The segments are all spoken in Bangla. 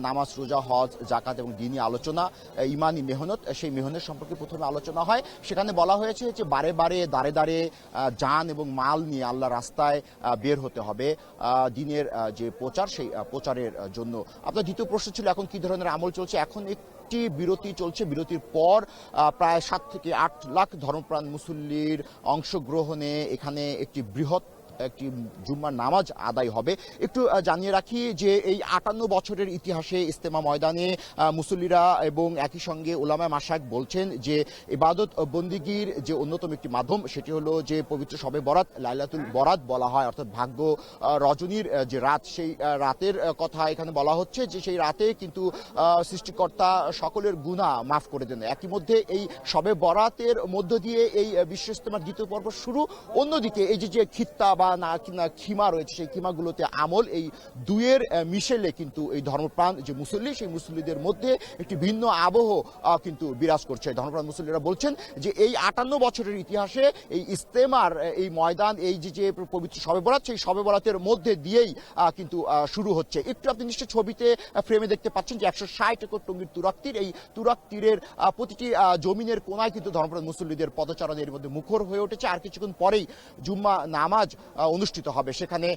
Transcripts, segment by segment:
নামাজ, রোজা, হজ, জাকাত এবং দ্বীনি আলোচনা, ইমানি মেহনত, সেই মেহনত সম্পর্কে প্রথমে আলোচনা হয়। সেখানে বলা হয়েছে যে বারে বারে দাঁড়ে দাঁড়ে জান এবং মাল নিয়ে আল্লাহ রাস্তায় বের হতে হবে দ্বীনের যে প্রচার, সেই প্রচারের জন্য। আপনার দ্বিতীয় প্রশ্ন ছিল এখন কি ধরনের আমল চলছে। এখন একটি বিরতি চলছে, বিরতির পর প্রায় 7 থেকে 8 লাখ ধর্মপ্রাণ মুসল্লির অংশগ্রহণে এখানে একটি বৃহৎ একটি জুম্মার নামাজ আদায় হবে। একটু জানিয়ে রাখি যে এই 58 বছরের ইতিহাসে ইজতেমা ময়দানে মুসল্লিরা এবং একই সঙ্গে উলামায়ে মাশায়েখ বলছেন যে ইবাদত বন্দিগির যে অন্যতম একটি মাধ্যম সেটি হলো যে পবিত্র শবে বরাত, লাইলাতুল বরাত বলা হয়, অর্থাৎ ভাগ্য রজনীর যে রাত, সেই রাতের কথা এখানে বলা হচ্ছে যে সেই রাতে কিন্তু সৃষ্টিকর্তা সকলের গুনাহ মাফ করে দেন। একই মধ্যে এই শবে বরাতের মধ্য দিয়ে এই বিশ্ব ইজতেমার দ্বিতীয় পর্ব শুরু। অন্যদিকে এই যে খিত্তা বা খিমা রয়েছে, সেই খিমাগুলোতে আমল, এই দুয়ের মিশেলে কিন্তু এই ধর্মপ্রাণ যে মুসল্লি, সেই মুসল্লিদের মধ্যে একটি ভিন্ন আবহ কিন্তু বিরাজ করছে। ধর্মপ্রাণ মুসল্লিরা বলছেন যে এই 58 বছরের ইতিহাসে এই ইজতেমার এই ময়দান, এই যে পবিত্র শবে বরাত, সেই শবে বরাতের মধ্যে দিয়েই কিন্তু শুরু হচ্ছে। একটু আপনি নিশ্চয় ছবিতে ফ্রেমে দেখতে পাচ্ছেন যে 160 একর টঙ্গীর তুরাগ তীর, এই তুরাগ তীরের প্রতিটি জমিনের কোনায় কিন্তু ধর্মপ্রাণ মুসল্লিদের পদচারণা এর মধ্যে মুখর হয়ে উঠেছে। আর কিছুক্ষণ পরেই জুম্মা নামাজ অনুষ্ঠিত হবে। সেখানে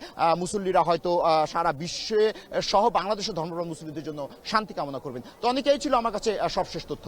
মুসল্লিরা হয়তো সারা বিশ্বে সহ বাংলাদেশের ধর্মপ্রাণ মুসল্লিদের জন্য শান্তি কামনা করবেন। তো অনেকেই ছিল আমার কাছে সবশেষ তথ্য।